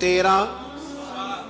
13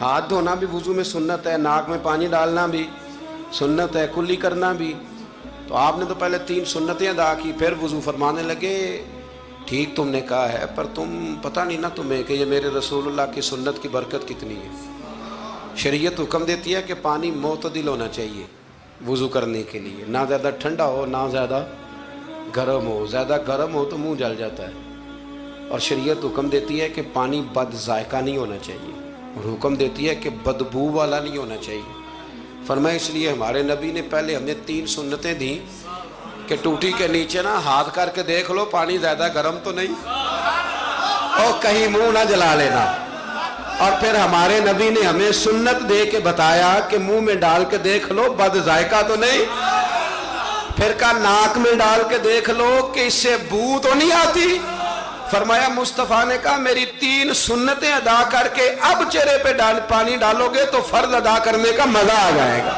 ہاتھ دھونا بھی وضو میں سنت ہے، ناک میں پانی ڈالنا بھی سنت ہے، کلی کرنا بھی. تو آپ نے تو پہلے 3 سنتیں ادا کی، پھر وضو فرمانے لگے ٹھیک تم نے کہا ہے، پر تم پتہ نہیں نا تمہیں کہ یہ میرے رسول اللہ کی سنت کی برکت کتنی ہے. شریعت حکم دیتی ہے کہ پانی معتدل ہونا چاہیے وضو کرنے کے لیے، نہ زیادہ ٹھنڈا ہو نہ زیادہ گرم ہو. زیادہ گرم ہو تو منہ جل جاتا ہے. اور شریعت حکم دیتی ہے کہ پانی بد ذائقہ نہیں ہونا چاہیے، اور حکم دیتی ہے کہ بدبو والا نہیں ہونا چاہیے. فرمایا اس لیے ہمارے نبی نے پہلے ہمیں 3 سنتیں دیں کہ ٹوٹی کے نیچے نا ہاتھ کر کے دیکھ لو پانی زیادہ گرم تو نہیں، اور کہیں منہ نہ جلا لینا. اور پھر ہمارے نبی نے ہمیں سنت دے کے بتایا کہ منہ میں ڈال کے دیکھ لو بد ذائقہ تو نہیں. پھر کہا ناک میں ڈال کے دیکھ لو کہ اس سے بو تو نہیں آتی. فرمایا مصطفیٰ نے کہا میری 3 سنتیں ادا کر کے اب چہرے پہ پانی ڈالو گے تو فرض ادا کرنے کا مزہ آ جائے گا.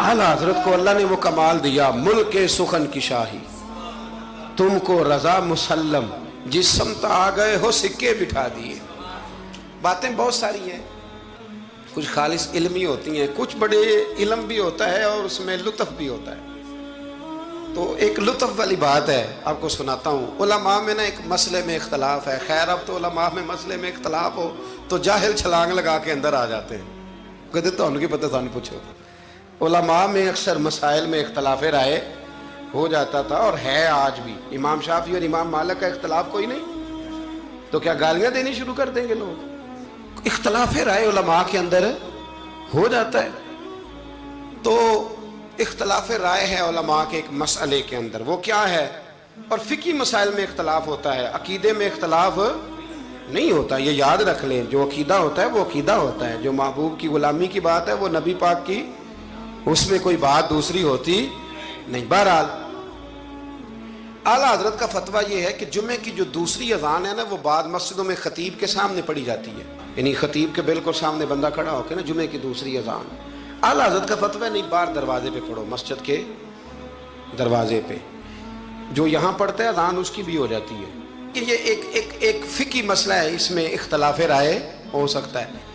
اعلیٰ حضرت کو اللہ نے وہ کمال دیا، ملک سخن کی شاہی تم کو رضا مسلم، جس سمت آ گئے ہو سکے بٹھا دیے. باتیں بہت ساری ہیں، کچھ خالص علمی ہوتی ہیں، کچھ بڑے علم بھی ہوتا ہے اور اس میں لطف بھی ہوتا ہے. تو ایک لطف والی بات ہے آپ کو سناتا ہوں. علماء میں نا ایک مسئلے میں اختلاف ہے. خیر اب تو علماء میں مسئلے میں اختلاف ہو تو جاہل چھلانگ لگا کے اندر آ جاتے ہیں، کہتے تو ان کی پتہ تھا نہیں پوچھو. علماء میں اکثر مسائل میں اختلاف رائے ہو جاتا تھا اور ہے آج بھی. امام شافعی اور امام مالک کا اختلاف کوئی نہیں تو کیا گالیاں دینی شروع کر دیں گے لوگ؟ اختلاف رائے علماء کے اندر ہو جاتا ہے. تو اختلاف رائے ہے علماء کے ایک مسئلے کے اندر، وہ کیا ہے؟ اور فقہی مسائل میں اختلاف ہوتا ہے، عقیدے میں اختلاف نہیں ہوتا. یہ یاد رکھ لیں، جو عقیدہ ہوتا ہے وہ عقیدہ ہوتا ہے. جو محبوب کی غلامی کی بات ہے وہ نبی پاک کی، اس میں کوئی بات دوسری ہوتی نہیں. بہرحال اعلیٰ حضرت کا فتویٰ یہ ہے کہ جمعے کی جو دوسری اذان ہے نا وہ بعد مسجدوں میں خطیب کے سامنے پڑھی جاتی ہے، یعنی خطیب کے بالکل سامنے بندہ کھڑا ہو کے نا جمعے کی دوسری اذان. اعلیٰ حضرت کا فتویٰ نہیں باہر دروازے پہ پڑھو، مسجد کے دروازے پہ جو یہاں پڑھتا ہے اذان اس کی بھی ہو جاتی ہے. کہ یہ ایک فقہی مسئلہ ہے، اس میں اختلاف رائے ہو سکتا ہے.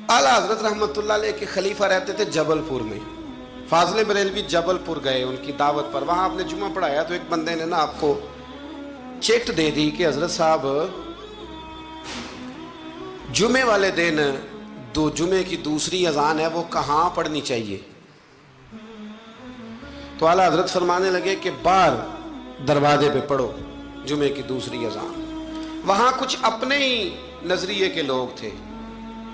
اعلیٰ حضرت رحمۃ اللہ علیہ کے خلیفہ رہتے تھے جبل پور میں. فاضل بریلوی جبل پور گئے ان کی دعوت پر، وہاں آپ نے جمعہ پڑھایا تو ایک بندے نے نا آپ کو چٹ دے دی کہ حضرت صاحب جمعے والے دن جمعے کی دوسری اذان ہے وہ کہاں پڑھنی چاہیے؟ تو اعلیٰ حضرت فرمانے لگے کہ باہر دروازے پہ پڑھو جمعے کی دوسری اذان. وہاں کچھ اپنے ہی نظریے کے لوگ تھے،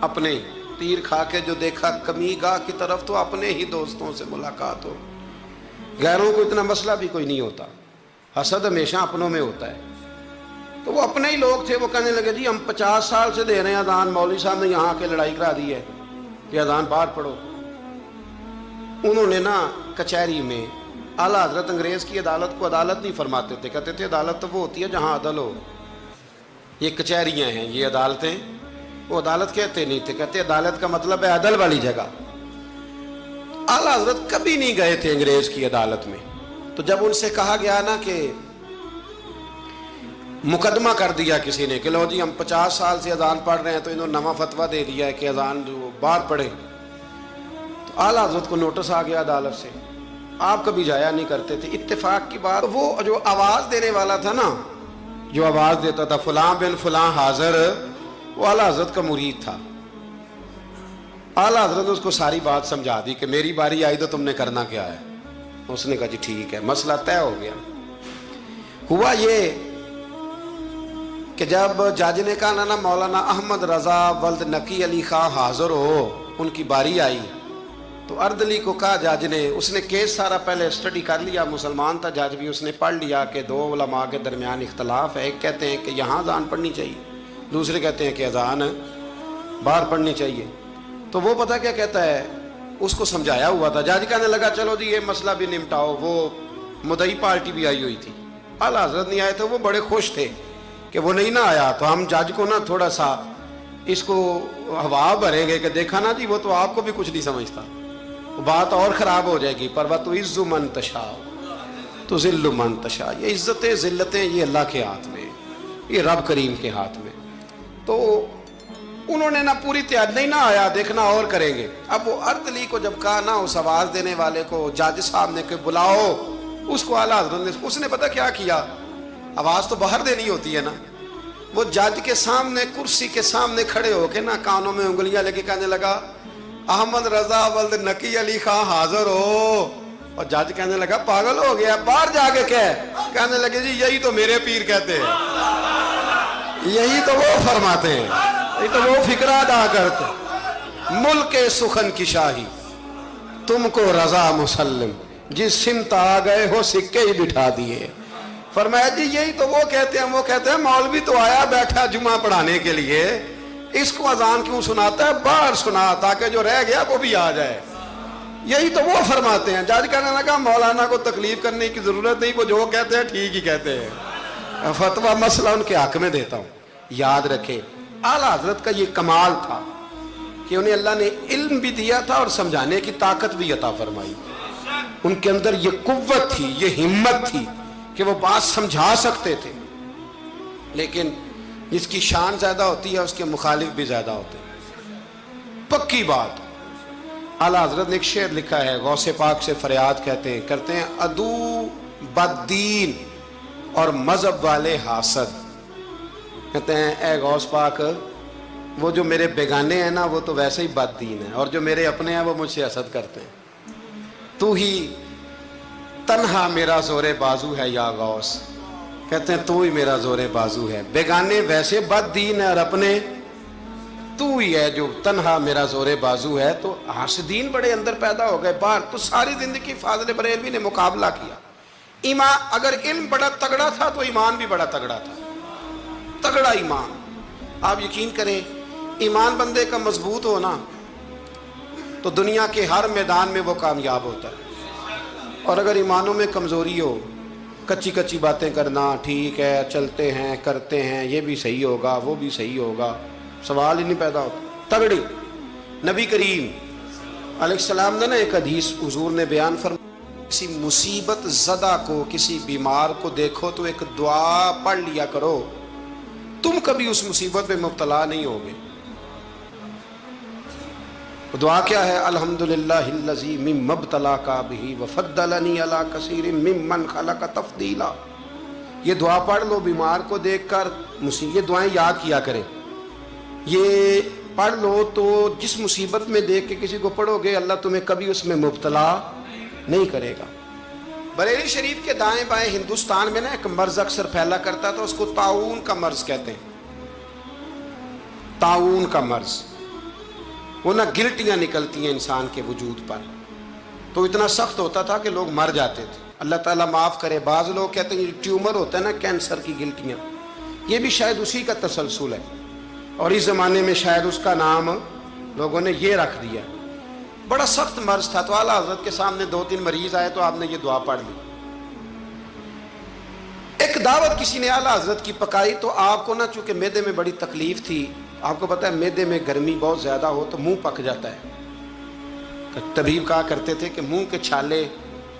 اپنے تیر کھا کے جو دیکھا کمی گاہ کی طرف تو اپنے ہی دوستوں سے ملاقات ہو. غیروں کو اتنا مسئلہ بھی کوئی نہیں ہوتا، حسد ہمیشہ اپنوں میں ہوتا ہے. تو وہ اپنے ہی لوگ تھے، وہ کہنے لگے جی ہم 50 سال سے دے رہے ہیں اذان، مولوی صاحب نے یہاں کے لڑائی کرا دی ہے کہ اذان باہر پڑھو. انہوں نے نا کچہری میں، اعلیٰ حضرت انگریز کی عدالت کو عدالت نہیں فرماتے تھے، کہتے تھے عدالت تو وہ ہوتی ہے جہاں عدل ہو. یہ کچہریاں ہیں، یہ عدالتیں، وہ عدالت کہتے نہیں تھے، کہتے عدالت کا مطلب ہے عدل والی جگہ. اعلیٰ حضرت کبھی نہیں گئے تھے انگریز کی عدالت میں. تو جب ان سے کہا گیا نا کہ مقدمہ کر دیا کسی نے کہ لو جی ہم 50 سال سے اذان پڑھ رہے ہیں تو انہوں نے نواں فتویٰ دے دیا ہے کہ اذان جو باہر پڑھے، تو اعلیٰ حضرت کو نوٹس آ گیا عدالت سے. آپ کبھی جایا نہیں کرتے تھے. اتفاق کی بات، وہ جو آواز دینے والا تھا نا، جو آواز دیتا تھا فلاں بن فلاں حاضر، وہ اعلیٰ حضرت کا مرید تھا. اعلیٰ حضرت نے اس کو ساری بات سمجھا دی کہ میری باری آئی تو تم نے کرنا کیا ہے. اس نے کہا جی ٹھیک ہے، مسئلہ طے ہو گیا. ہوا یہ کہ جب جج نے کہا نا مولانا احمد رضا ولد نقی علی خان حاضر ہو، ان کی باری آئی تو اردلی کو کہا جج نے، اس نے کیس سارا پہلے اسٹڈی کر لیا، مسلمان تھا جج بھی، اس نے پڑھ لیا کہ 2 علماء کے درمیان اختلاف ہے. ایک کہتے ہیں کہ یہاں اذان پڑھنی چاہیے، دوسرے کہتے ہیں کہ اذان باہر پڑھنی چاہیے. تو وہ پتہ کیا کہتا ہے، اس کو سمجھایا ہوا تھا. جج کہنے لگا چلو جی یہ مسئلہ بھی نمٹاؤ. وہ مدعی پارٹی بھی آئی ہوئی تھی، اعلیٰ حضرت نہیں آئے تھے. وہ بڑے خوش تھے کہ وہ نہیں نہ آیا تو ہم جج کو نا تھوڑا سا اس کو ہوا بھریں گے کہ دیکھا نا جی وہ تو آپ کو بھی کچھ نہیں سمجھتا، بات اور خراب ہو جائے گی. پر وَتُعِزُّ مَن تَشَاءُ تُذِلُّ مَن تَشَاءُ، یہ عزتیں ذلتیں یہ اللہ کے ہاتھ میں، یہ رب کریم کے ہاتھ میں. تو انہوں نے نہ پوری تیاری نہیں، نہ آیا دیکھنا اور کریں گے۔ اب وہ ارطلی کو جب کہا نا اس آواز دینے والے کو، جج صاحب نے کہ بلاؤ اس کو، اعلیٰ حضرت نے، اس نے پتہ کیا کیا، آواز تو باہر دینی ہوتی ہے نا، وہ جج کے سامنے کرسی کے سامنے کھڑے ہو کے نا کانوں میں انگلیاں لے کے کہنے لگا احمد رضا ولد نقی علی خان حاضر ہو، اور جج کہنے لگا پاگل ہو گیا، باہر جا کے کہنے لگے جی یہی تو میرے پیر کہتے ہیں، یہی تو وہ فرماتے ہیں، یہی تو وہ فکرہ ادا کرتے، ملک سخن کی شاہی تم کو رضا مسلم، جس سمت آ گئے ہو سکے ہی بٹھا دیے۔ فرمایا جی یہی تو وہ کہتے ہیں، وہ کہتے ہیں مولوی تو آیا بیٹھا جمعہ پڑھانے کے لیے، اس کو اذان کیوں سناتا ہے، باہر سنا تاکہ جو رہ گیا وہ بھی آ جائے، یہی تو وہ فرماتے ہیں۔ جج کہنے لگا مولانا کو تکلیف کرنے کی ضرورت نہیں، وہ جو کہتے ہیں ٹھیک ہی کہتے ہیں، فتویٰ مسئلہ ان کے حق میں دیتا ہوں۔ یاد رکھے اعلیٰ حضرت کا یہ کمال تھا کہ انہیں اللہ نے علم بھی دیا تھا اور سمجھانے کی طاقت بھی عطا فرمائی، ان کے اندر یہ قوت تھی، یہ ہمت تھی کہ وہ بات سمجھا سکتے تھے، لیکن جس کی شان زیادہ ہوتی ہے اس کے مخالف بھی زیادہ ہوتے ہیں۔ پکی بات، اعلیٰ حضرت نے ایک شعر لکھا ہے، غوث پاک سے فریاد کرتے ہیں عدو بددین اور مذہب والے حاسد، کہتے ہیں اے غوث پاک وہ جو میرے بیگانے ہیں نا وہ تو ویسے ہی بد دین ہیں، اور جو میرے اپنے ہیں وہ مجھ سے حسد کرتے ہیں، تو ہی تنہا میرا زور بازو ہے یا غوث، کہتے ہیں تو ہی میرا زور بازو ہے، بیگانے ویسے بد دین ہیں اور اپنے تو ہی ہے جو تنہا میرا زور بازو ہے۔ تو حاسدین بڑے اندر پیدا ہو گئے باہر، تو ساری زندگی فاضل بریلوی نے مقابلہ کیا، ایمان اگر علم بڑا تگڑا تھا تو ایمان بھی بڑا تگڑا تھا، تگڑا ایمان۔ آپ یقین کریں ایمان بندے کا مضبوط ہونا تو دنیا کے ہر میدان میں وہ کامیاب ہوتا ہے، اور اگر ایمانوں میں کمزوری ہو، کچی کچی باتیں کرنا، ٹھیک ہے چلتے ہیں کرتے ہیں، یہ بھی صحیح ہوگا وہ بھی صحیح ہوگا، سوال ہی نہیں پیدا ہوتا۔ تگڑی نبی کریم علیہ السلام نے نا ایک حدیث حضور نے بیان فرمایا، کسی مصیبت زدہ کو، کسی بیمار کو دیکھو تو ایک دعا پڑھ لیا کرو، تم کبھی اس مصیبت میں مبتلا نہیں ہوگے۔ دعا کیا ہے؟ الحمدللہ الذی مما ابتلاک بہ وفضلنی علی کثیر ممن خلق تفضیلا۔ یہ دعا پڑھ لو بیمار کو دیکھ کر، یہ دعائیں یاد کیا کریں، یہ پڑھ لو تو جس مصیبت میں دیکھ کے کسی کو پڑھو گے اللہ تمہیں کبھی اس میں مبتلا نہیں کرے گا۔ بریلی شریف کے دائیں بائیں ہندوستان میں نا ایک مرض اکثر پھیلا کرتا تھا، اس کو طاعون کا مرض کہتے ہیں، طاعون کا مرض، وہ نا گلٹیاں نکلتی ہیں انسان کے وجود پر، تو اتنا سخت ہوتا تھا کہ لوگ مر جاتے تھے، اللہ تعالیٰ معاف کرے۔ بعض لوگ کہتے ہیں یہ ٹیومر ہوتا ہے نا کینسر کی گلٹیاں، یہ بھی شاید اسی کا تسلسل ہے، اور اس زمانے میں شاید اس کا نام لوگوں نے یہ رکھ دیا۔ بڑا سخت مرض تھا، تو اعلیٰ حضرت کے سامنے 2-3 مریض آئے تو آپ نے یہ دعا پڑھ لی۔ ایک دعوت کسی نے اعلیٰ حضرت کی پکائی، تو آپ کو نا چونکہ معدے میں بڑی تکلیف تھی، آپ کو پتہ ہے معدے میں گرمی بہت زیادہ ہو تو منہ پک جاتا ہے، طبیب کہا کرتے تھے کہ منہ کے چھالے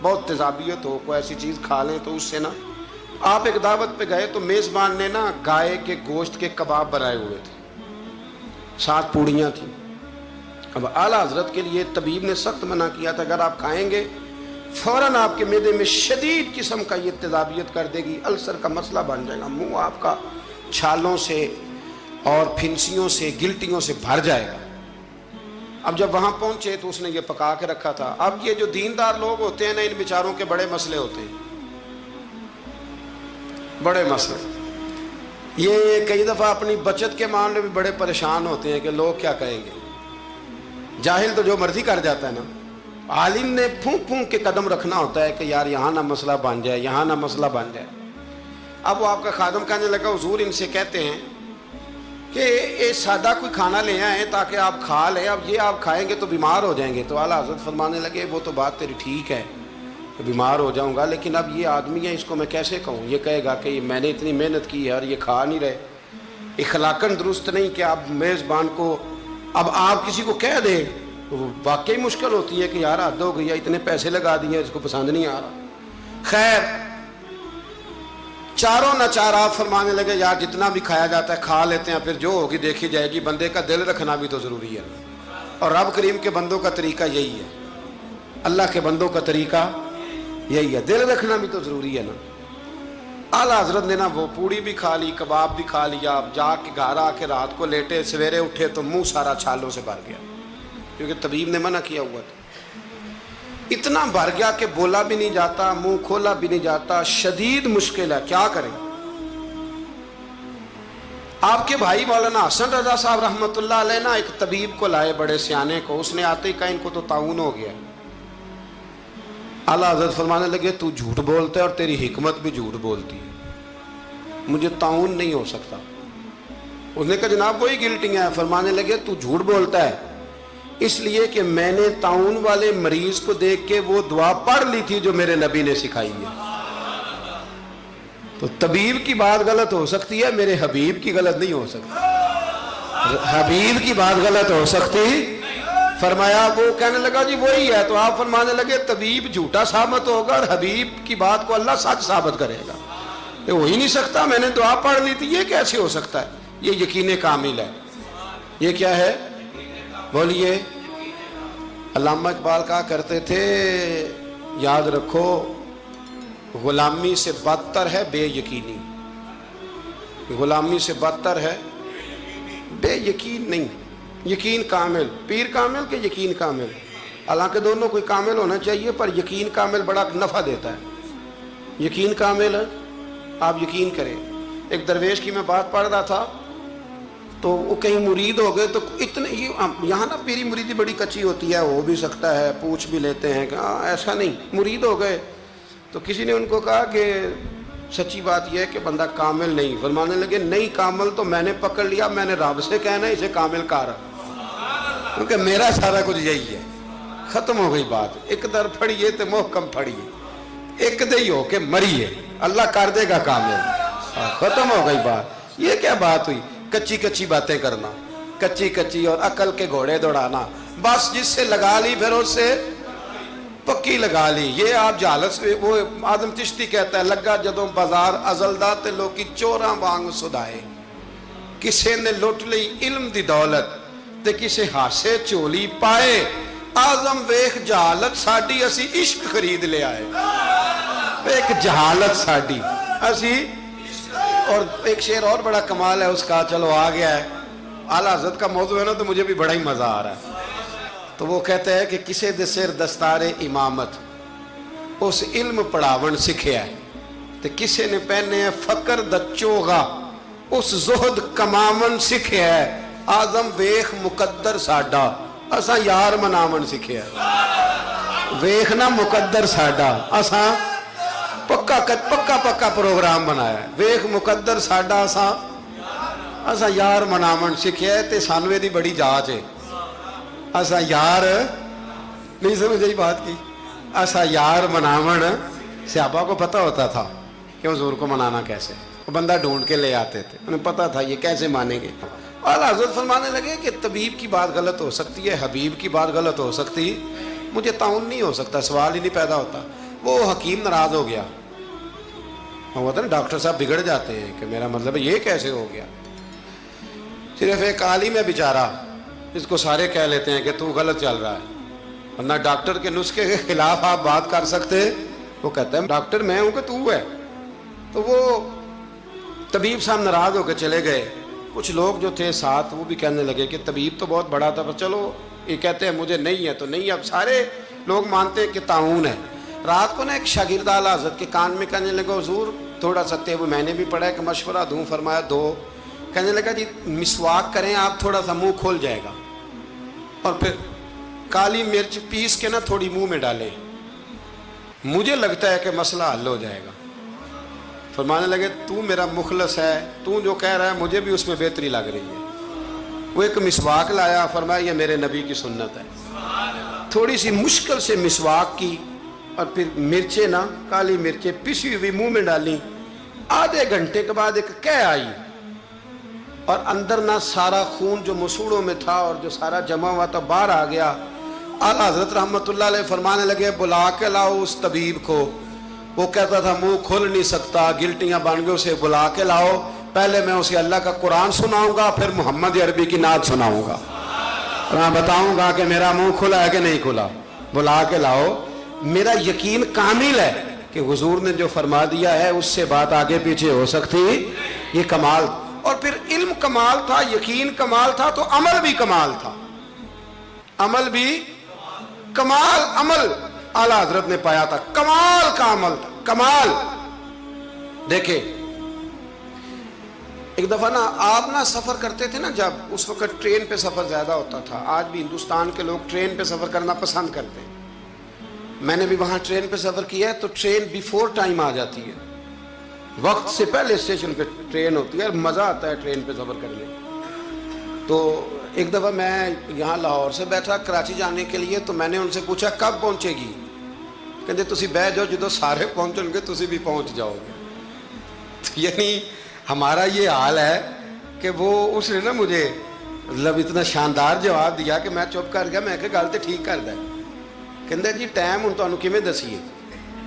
بہت تیزابیت ہو، کوئی ایسی چیز کھا لیں تو اس سے نا۔ آپ ایک دعوت پہ گئے تو میزبان نے نا گائے کے گوشت کے کباب بنائے ہوئے تھے، 7 پوڑیاں تھیں۔ اب اعلیٰ حضرت کے لیے طبیب نے سخت منع کیا تھا، اگر آپ کھائیں گے فوراً آپ کے معدے میں شدید قسم کا یہ تیزابیت کر دے گی، السر کا مسئلہ بن جائے گا، منہ آپ کا چھالوں سے اور پھنسیوں سے گلٹیوں سے بھر جائے گا۔ اب جب وہاں پہنچے تو اس نے یہ پکا کے رکھا تھا۔ اب یہ جو دیندار لوگ ہوتے ہیں نا، ان بیچاروں کے بڑے مسئلے ہوتے ہیں، بڑے مسئلے۔ یہ کئی دفعہ اپنی بچت کے معاملے میں بڑے پریشان ہوتے ہیں کہ لوگ کیا کہیں گے۔ جاہل تو جو مرضی کر جاتا ہے نا، عالم نے پھونک پھونک کے قدم رکھنا ہوتا ہے کہ یار یہاں نہ مسئلہ بن جائے، یہاں نہ مسئلہ بن جائے۔ اب وہ آپ کا خادم کہنے لگا حضور ان سے کہتے ہیں کہ یہ سادہ کوئی کھانا لے آئیں تاکہ آپ کھا لیں، اب یہ آپ کھائیں گے تو بیمار ہو جائیں گے۔ تو اعلیٰ حضرت فرمانے لگے وہ تو بات تیری ٹھیک ہے کہ بیمار ہو جاؤں گا، لیکن اب یہ آدمی ہے، اس کو میں کیسے کہوں؟ یہ کہے گا کہ میں نے اتنی محنت کی ہے اور یہ کھا نہیں رہے، اخلاقاً درست نہیں کہ آپ میزبان کو اب آپ کسی کو کہہ دیں، وہ واقعی مشکل ہوتی ہے کہ یار حد ہو گئی ہے، اتنے پیسے لگا دیے اس کو پسند نہیں آ رہا۔ خیر چاروں ناچار آپ فرمانے لگے یار جتنا بھی کھایا جاتا ہے کھا لیتے ہیں، پھر جو ہوگی دیکھی جائے گی، بندے کا دل رکھنا بھی تو ضروری ہے، اور رب کریم کے بندوں کا طریقہ یہی ہے، اللہ کے بندوں کا طریقہ یہی ہے، دل رکھنا بھی تو ضروری ہے نا۔ اعلیٰ حضرت نے نا وہ پوڑی بھی کھا لی، کباب بھی کھا لیا، جا کے گھر آ کے رات کو لیٹے، سویرے اٹھے تو منہ سارا چھالوں سے بھر گیا، کیونکہ طبیب نے منع کیا ہوا تھا، اتنا بھر گیا کہ بولا بھی نہیں جاتا، منہ کھولا بھی نہیں جاتا، شدید مشکل ہے، کیا کریں۔ آپ کے بھائی مولانا حسن رضا صاحب رحمۃ اللہ علیہ نا ایک طبیب کو لائے، بڑے سیانے کو، اس نے آتے ہی کہا ان کو تو طاعون ہو گیا۔ اعلیٰ حضرت فرمانے لگے تو جھوٹ بولتا ہے اور تیری حکمت بھی جھوٹ بولتی ہے، مجھے طاعون نہیں ہو سکتا۔ اس نے کہا جناب وہی گلٹنگ ہے۔ فرمانے لگے تو جھوٹ بولتا ہے اس لیے کہ میں نے طاعون والے مریض کو دیکھ کے وہ دعا پڑھ لی تھی جو میرے نبی نے سکھائی ہے۔ تو طبیب کی بات غلط ہو سکتی ہے، میرے حبیب کی غلط نہیں ہو سکتی، حبیب کی بات غلط ہو سکتی۔ فرمایا وہ کہنے لگا جی وہی ہے، تو آپ فرمانے لگے طبیب جھوٹا ثابت ہوگا اور حبیب کی بات کو اللہ سچ ثابت کرے گا، یہ ہو ہی نہیں سکتا، میں نے دعا پڑھ لی تھی، یہ کیسے ہو سکتا ہے؟ یہ یقین کامل ہے۔ یہ کیا ہے بولیے؟ علامہ اقبال کہا کرتے تھے یاد رکھو غلامی سے بدتر ہے بے یقینی، غلامی سے بدتر ہے بے یقین نہیں، یقین کامل، پیر کامل کہ یقین کامل، حالانکہ دونوں کوئی کامل ہونا چاہیے، پر یقین کامل بڑا نفع دیتا ہے۔ یقین کامل ہے، آپ یقین کریں۔ ایک درویش کی میں بات پڑھ رہا تھا تو وہ کہیں مرید ہو گئے، تو اتنے یہاں نا پیری مریدی بڑی کچی ہوتی ہے، ہو بھی سکتا ہے، پوچھ بھی لیتے ہیں کہ ایسا نہیں، مرید ہو گئے تو کسی نے ان کو کہا کہ سچی بات یہ ہے کہ بندہ کامل نہیں۔ فرمانے لگے نہیں کامل تو میں نے پکڑ لیا، میں نے رب سے کہنا ہے اسے کامل کر، کیونکہ میرا سارا کچھ یہی ہے۔ ختم ہو گئی بات، ایک در پھڑیے تو محکم پھڑیے، ایک دے ہو کے مریے، اللہ کر دے گا کامل، ختم ہو گئی بات۔ یہ کیا بات ہوئی؟ کچی کچی باتیں کرنا، کچی کچی اور عقل کے گھوڑے دوڑانا، بس جس سے لگا لی پھر اس سے پکی لگا لی۔ یہ آپ جہالت سے، وہ آدم چشتی کہتا ہے لگا جدوں بازار ازلدا تے لوکی چوراں وانگ سدائے، کسے نے لٹ لئی علم دی دولت تے کسے ہاسے چولی پائے، آزم ویخ جہالت ساڈی اسی عشق خرید لے آئے، ایک جہالت ساڈی اسی۔ اور ایک شعر اور بڑا کمال ہے اس کا، چلو آ گیا ہے، اعلیٰ حضرت کا موضوع ہے نا تو مجھے بھی بڑا ہی مزہ آ رہا ہے۔ تو وہ کہتے ہیں کہ کسے دے سر دستار امامت اس علم پڑھاون سکھیا ہے، تو کسے نے پہنے فقر دا چوغا اس زہد کماون سکھیا ہے، آزم ویخ مقدر ساڈا اساں یار مناون سکھیا ہے، ویخنا مقدر ساڈا اساں پکا پروگرام بنایا ہے، ویخ مقدر ساڈا اساں یار مناون سکھیا ہے، تے سانوے دی بڑی جاچ ہے، اساں یار نہیں سمجھ بات کی، اساں یار مناون۔ صحابہ کو پتہ ہوتا تھا کہ حضور کو منانا کیسے، وہ بندہ ڈھونڈ کے لے آتے تھے، انہیں پتہ تھا یہ کیسے مانیں گے۔ اور حضرت فرمانے لگے کہ طبیب کی بات غلط ہو سکتی ہے، حبیب کی بات غلط ہو سکتی، مجھے طاعون نہیں ہو سکتا، سوال ہی نہیں پیدا ہوتا۔ وہ حکیم ناراض ہو گیا، وہ نا ڈاکٹر صاحب بگڑ جاتے ہیں کہ میرا مطلب ہے یہ کیسے ہو گیا۔ صرف ایک عالم ہے بیچارہ، اس کو سارے کہہ لیتے ہیں کہ تو غلط چل رہا ہے، ورنہ ڈاکٹر کے نسخے کے خلاف آپ بات کر سکتے، وہ کہتا ہے ڈاکٹر میں ہوں کہ تو ہے۔ تو وہ طبیب صاحب ناراض ہو کے چلے گئے، کچھ لوگ جو تھے ساتھ وہ بھی کہنے لگے کہ طبیب تو بہت بڑا تھا، پر چلو یہ کہتے ہیں مجھے نہیں ہے تو نہیں، اب سارے لوگ مانتے ہیں کہ طاعون ہے۔ رات کو نا ایک شاگرد اعلیٰ حضرت کے کان میں کہنے لگا حضور تھوڑا سا وہ میں نے بھی پڑھا ہے کہ مشورہ دوں، فرمایا دو۔ کہنے لگا جی مسواک کریں آپ، تھوڑا سا منہ کھول جائے گا، اور پھر کالی مرچ پیس کے نا تھوڑی منہ میں ڈالیں، مجھے لگتا ہے کہ مسئلہ حل ہو جائے گا۔ فرمانے لگے تو میرا مخلص ہے، تو جو کہہ رہا ہے مجھے بھی اس میں بہتری لگ رہی ہے۔ وہ ایک مسواک لایا، فرمایا یہ میرے نبی کی سنت ہے، تھوڑی سی مشکل سے مسواک کی، اور پھر مرچیں نا کالی مرچیں پسی ہوئی منہ میں ڈالیں۔ آدھے گھنٹے کے بعد ایک قے آئی، اور اندر نہ سارا خون جو مسوڑوں میں تھا اور جو سارا جمع ہوا تھا باہر آ گیا۔ اعلیٰ حضرت رحمۃ اللہ علیہ فرمانے لگے بلا کے لاؤ اس طبیب کو، وہ کہتا تھا منہ کھل نہیں سکتا، گلٹیاں بن گئے، اسے بلا کے لاؤ، پہلے میں اسے اللہ کا قرآن سناؤں گا، پھر محمد عربی کی نعت سناؤں گا، اور میں بتاؤں گا کہ میرا منہ کھلا ہے کہ نہیں کھلا، بلا کے لاؤ۔ میرا یقین کامل ہے کہ حضور نے جو فرما دیا ہے اس سے بات آگے پیچھے ہو سکتی، یہ کمال۔ اور پھر علم کمال تھا، یقین کمال تھا، تو عمل بھی کمال تھا، عمل بھی کمال، عمل اعلیٰ حضرت نے پایا تھا، کمال کا عمل تھا، کمال۔ دیکھیں ایک دفعہ نا آپ نا سفر کرتے تھے نا، جب اس وقت ٹرین پہ سفر زیادہ ہوتا تھا، آج بھی ہندوستان کے لوگ ٹرین پہ سفر کرنا پسند کرتے ہیں، میں نے بھی وہاں ٹرین پہ سفر کیا ہے، تو ٹرین بیفور ٹائم آ جاتی ہے، وقت سے پہلے اسٹیشن پہ ٹرین ہوتی ہے، مزہ آتا ہے ٹرین پہ سفر کرنے۔ تو ایک دفعہ میں یہاں لاہور سے بیٹھا کراچی جانے کے لیے، تو میں نے ان سے پوچھا کب پہنچے گی؟ کہتے تسی بہ جاؤ، جدو سارے پہنچن گے تسی بھی پہنچ جاؤ گے۔ یعنی ہمارا یہ حال ہے کہ وہ اس نے نا مجھے مطلب اتنا شاندار جواب دیا کہ میں چپ کر گیا، میں کہ گل تو ٹھیک کر دے، کہندے جی ٹائم ہوں تمہیں کیویں دسیے،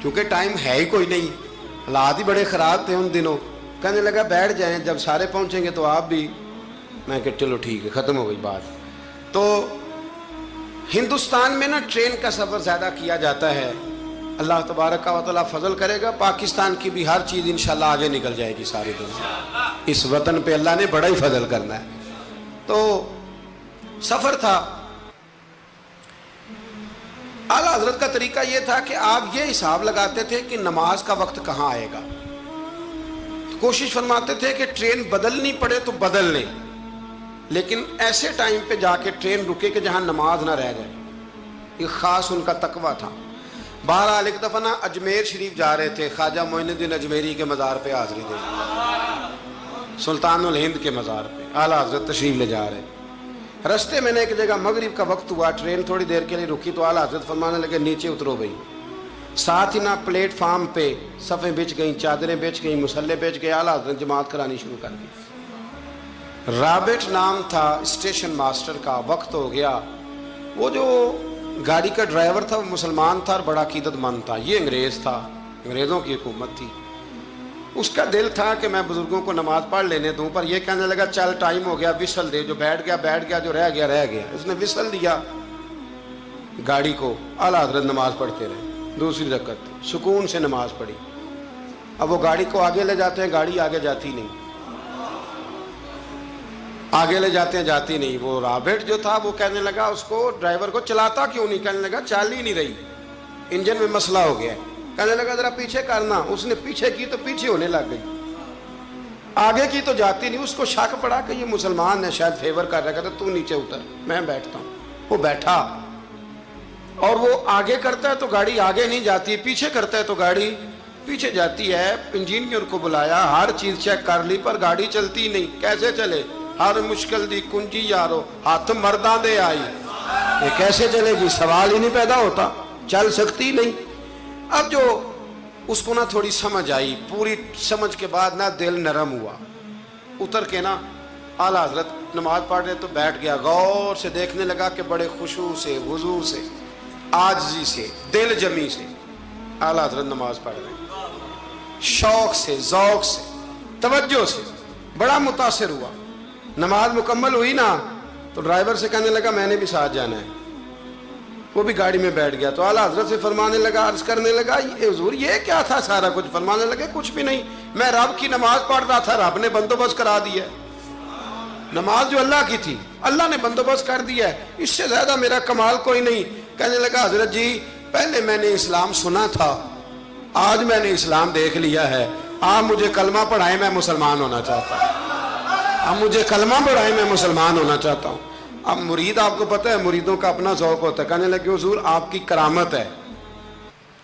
کیونکہ ٹائم ہے ہی کوئی نہیں، حالات ہی بڑے خراب تھے ان دنوں۔ کہنے لگا بیٹھ جائیں، جب سارے پہنچیں گے تو آپ بھی۔ میں کہ چلو ٹھیک ہے، ختم ہو گئی بات۔ تو ہندوستان میں نا ٹرین کا سفر زیادہ کیا جاتا ہے، اللہ تبارک و تعالیٰ فضل کرے گا، پاکستان کی بھی ہر چیز انشاءاللہ آگے نکل جائے گی ساری دنیا، اس وطن پہ اللہ نے بڑا ہی فضل کرنا ہے۔ تو سفر تھا، اعلیٰ حضرت کا طریقہ یہ تھا کہ آپ یہ حساب لگاتے تھے کہ نماز کا وقت کہاں آئے گا، کوشش فرماتے تھے کہ ٹرین بدلنی پڑے تو بدل لیں، لیکن ایسے ٹائم پہ جا کے ٹرین رکے کہ جہاں نماز نہ رہ جائے، یہ خاص ان کا تقویٰ تھا۔ بہرحال ایک دفعہ نا اجمیر شریف جا رہے تھے، خواجہ معین الدین اجمیری کے مزار پہ حاضری دے، سلطان الہند کے مزار پہ اعلیٰ حضرت تشریف لے جا رہے۔ رستے میں نے ایک جگہ مغرب کا وقت ہوا، ٹرین تھوڑی دیر کے لیے رکی، تو اعلیٰ حضرت فرمانے لگے نیچے اترو بھائی۔ ساتھ ہی نا پلیٹ فارم پہ صفیں بچ گئیں، چادریں بچ گئیں، مسلح بچ گئے، اعلیٰ حضرت جماعت کرانی شروع کر دی۔ رابٹ نام تھا اسٹیشن ماسٹر کا، وقت ہو گیا، وہ جو گاڑی کا ڈرائیور تھا وہ مسلمان تھا اور بڑا عقیدت مند تھا، یہ انگریز تھا، انگریزوں کی حکومت تھی۔ اس کا دل تھا کہ میں بزرگوں کو نماز پڑھ لینے دوں، پر یہ کہنے لگا چل ٹائم ہو گیا، وسل دے، جو بیٹھ گیا، جو رہ گیا رہ گیا۔ اس نے وسل دیا گاڑی کو، اعلیٰ حضرت نماز پڑھتے رہے، دوسری رکعت سکون سے نماز پڑھی۔ اب وہ گاڑی کو آگے لے جاتے ہیں، گاڑی آگے جاتی نہیں، آگے لے جاتے ہیں جاتی نہیں۔ وہ رابٹ جو تھا وہ کہنے لگا اس کو، ڈرائیور کو، چلاتا کیوں نہیں؟ کہنے لگا چال ہی نہیں رہی، انجن میں مسئلہ ہو گیا ہے۔ کہنے لگا ذرا پیچھے کرنا، اس نے پیچھے کی تو پیچھے ہونے لگ گئی، آگے کی تو جاتی نہیں۔ اس کو شک پڑا کہ یہ مسلمان ہے، شاید فیور کر رہا ہے، کہتا تو نیچے اتر، میں بیٹھتا ہوں۔ وہ بیٹھا، اور وہ آگے کرتا ہے تو گاڑی آگے نہیں جاتی، پیچھے کرتا ہے تو گاڑی پیچھے جاتی ہے۔ انجینئر کو بلایا، ہر چیز چیک کر لی، پر گاڑی چلتی نہیں۔ کیسے چلے؟ ہر مشکل دی کنجی یارو ہاتھ مرداں دے آئی، یہ کیسے چلے گی؟ سوال ہی نہیں پیدا ہوتا، چل سکتی نہیں۔ اب جو اس کو نا تھوڑی سمجھ آئی، پوری سمجھ کے بعد نا دل نرم ہوا، اتر کے نا اعلیٰ حضرت نماز پڑھ رہے تو بیٹھ گیا، غور سے دیکھنے لگا کہ بڑے خشوع سے، وضو سے، عاجزی سے، دل جمی سے اعلیٰ حضرت نماز پڑھ رہے ہیں، شوق سے، ذوق سے، توجہ سے، بڑا متاثر ہوا۔ نماز مکمل ہوئی نا تو ڈرائیور سے کہنے لگا میں نے بھی ساتھ جانا ہے، وہ بھی گاڑی میں بیٹھ گیا۔ تو اعلیٰ حضرت سے فرمانے لگا، عرض کرنے لگا حضور یہ کیا تھا سارا کچھ؟ فرمانے لگے کچھ بھی نہیں، میں رب کی نماز پڑھ رہا تھا، رب نے بندوبست کرا دیا ہے، نماز جو اللہ کی تھی اللہ نے بندوبست کر دیا ہے، اس سے زیادہ میرا کمال کوئی نہیں۔ کہنے لگا حضرت جی پہلے میں نے اسلام سنا تھا، آج میں نے اسلام دیکھ لیا ہے، آپ مجھے کلمہ پڑھائیں، میں مسلمان ہونا چاہتا ہوں، اب مجھے کلمہ پڑھائیں، میں مسلمان ہونا چاہتا ہوں۔ اب مرید، آپ کو پتہ ہے مریدوں کا اپنا ذوق ہوتا ہے، کہنے لگے حضور آپ کی کرامت ہے،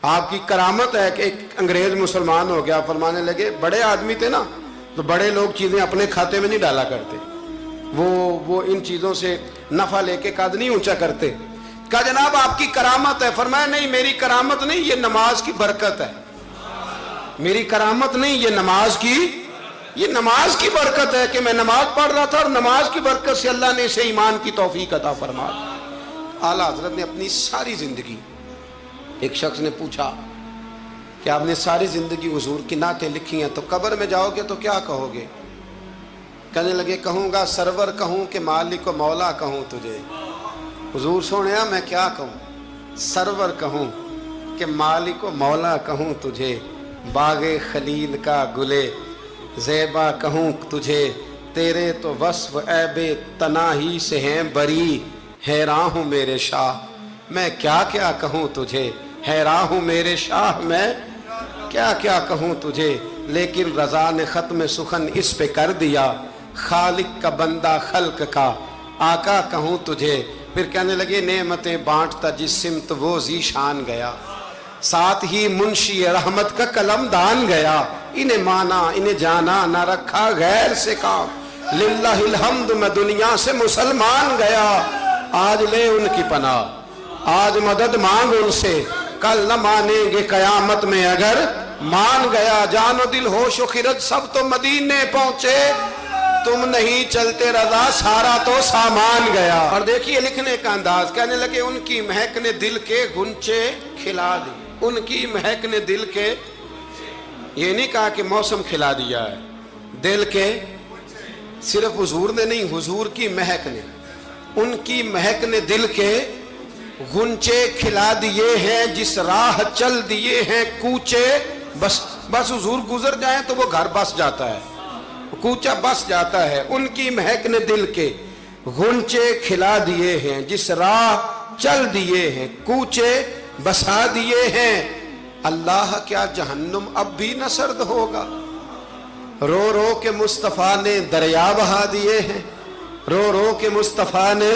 آپ کی کرامت ہے کہ ایک انگریز مسلمان ہو گیا۔ فرمانے لگے بڑے آدمی تھے نا تو بڑے لوگ چیزیں اپنے کھاتے میں نہیں ڈالا کرتے، وہ ان چیزوں سے نفع لے کے قد نہیں اونچا کرتے۔ کہا جناب آپ کی کرامت ہے۔ فرمایا نہیں میری کرامت نہیں، یہ نماز کی برکت ہے، میری کرامت نہیں، یہ نماز کی برکت ہے کہ میں نماز پڑھ رہا تھا اور نماز کی برکت سے اللہ نے اسے ایمان کی توفیق عطا فرما دی۔ اعلیٰ حضرت نے اپنی ساری زندگی، ایک شخص نے پوچھا کہ آپ نے ساری زندگی حضور کی نعتیں لکھی ہیں، تو قبر میں جاؤ گے تو کیا کہو گے؟ کہنے لگے کہوں گا سرور کہوں کہ مالک و مولا کہوں تجھے۔ حضور سونیا میں کیا کہوں؟ سرور کہوں کہ مالک و مولا کہوں تجھے، باغ خلیل کا گلے زیبا کہوں تجھے، تیرے تو وصف عیب تناہی سے ہیں بری، حیران ہوں میرے شاہ میں کیا کیا کہوں تجھے، حیران ہوں میرے شاہ میں کیا کیا کہوں تجھے، لیکن رضا نے ختم سخن اس پہ کر دیا، خالق کا بندہ خلق کا آقا کہوں تجھے۔ پھر کہنے لگے نعمتیں بانٹتا جس سمت وہ ذیشان گیا، ساتھ ہی منشی رحمت کا قلم دان گیا، انہیں مانا انہیں جانا نہ رکھا غیر سے کام، للہ الحمد میں دنیا سے مسلمان گیا، آج لے ان کی پناہ آج مدد مانگ ان سے، کل نہ مانیں گے قیامت میں اگر مان گیا، جان و دل ہوش و خرد سب تو مدینے پہنچے، تم نہیں چلتے رضا سارا تو سامان گیا۔ اور دیکھیے لکھنے کا انداز، کہنے لگے ان کی مہک نے دل کے غنچے کھلا دی، ان کی مہک نے دل کے، یہ نہیں کہا کہ موسم کھلا دیا ہے، دل کے، صرف حضور نے نہیں، حضور کی مہک نے، ان کی مہک نے دل کے غنچے کھلا دیے ہیں، جس راہ چل دیے ہیں کوچے، بس حضور گزر جائیں تو وہ گھر بس جاتا ہے، کوچہ بس جاتا ہے، ان کی مہک نے دل کے غنچے کھلا دیے ہیں، جس راہ چل دیے ہیں کوچے بسا دیے ہیں، اللہ کیا جہنم اب بھی نہ سرد ہوگا، رو رو کے مصطفیٰ نے دریا بہا دیے ہیں، رو رو کے مصطفیٰ نے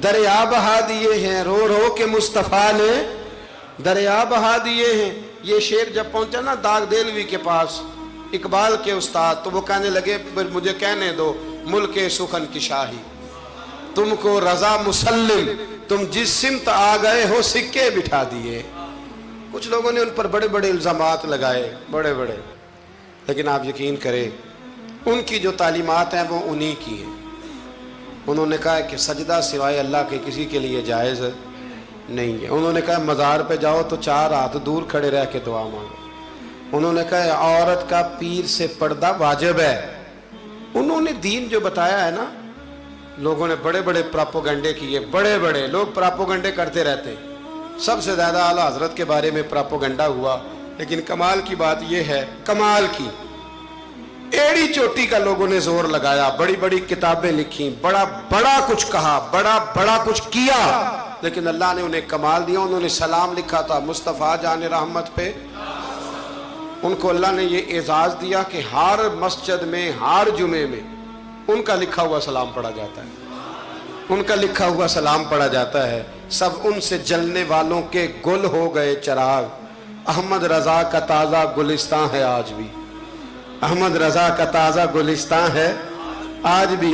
دریا بہا دیے ہیں، رو رو کے مصطفیٰ نے دریا بہا دیے ہیں۔ یہ شعر جب پہنچا نا داغ دہلوی کے پاس، اقبال کے استاد، تو وہ کہنے لگے مجھے کہنے دو ملک سخن کی شاہی، تم کو رضا مسلم، تم جس سمت آ گئے ہو سکے بٹھا دیے۔ کچھ لوگوں نے ان پر بڑے بڑے الزامات لگائے، بڑے بڑے، لیکن آپ یقین کریں ان کی جو تعلیمات ہیں وہ انہی کی ہیں۔ انہوں نے کہا کہ سجدہ سوائے اللہ کے کسی کے لیے جائز نہیں ہے۔ انہوں نے کہا مزار پہ جاؤ تو 4 ہاتھ دور کھڑے رہ کے دعا مانگو۔ انہوں نے کہا عورت کا پیر سے پردہ واجب ہے۔ انہوں نے دین جو بتایا ہے نا، لوگوں نے بڑے بڑے پراپوگنڈے کیے، بڑے بڑے لوگ پراپوگنڈے کرتے رہتے ہیں، سب سے زیادہ اعلیٰ حضرت کے بارے میں پراپوگنڈا ہوا، لیکن کمال کی بات یہ ہے، کمال کی ایڑی چوٹی کا لوگوں نے زور لگایا، بڑی بڑی کتابیں لکھی، بڑا بڑا کچھ کہا، بڑا بڑا کچھ کیا، لیکن اللہ نے انہیں کمال دیا۔ انہوں نے سلام لکھا تھا مصطفیٰ جان رحمت پہ، ان کو اللہ نے یہ اعزاز دیا کہ ہر مسجد میں ہر جمعے میں ان کا لکھا ہوا سلام پڑھا جاتا ہے، ان کا لکھا ہوا سلام پڑھا جاتا ہے۔ سب ان سے جلنے والوں کے گل ہو گئے چراغ، احمد رضا کا تازہ گلستان ہے آج بھی، احمد رضا کا تازہ گلستان ہے آج بھی۔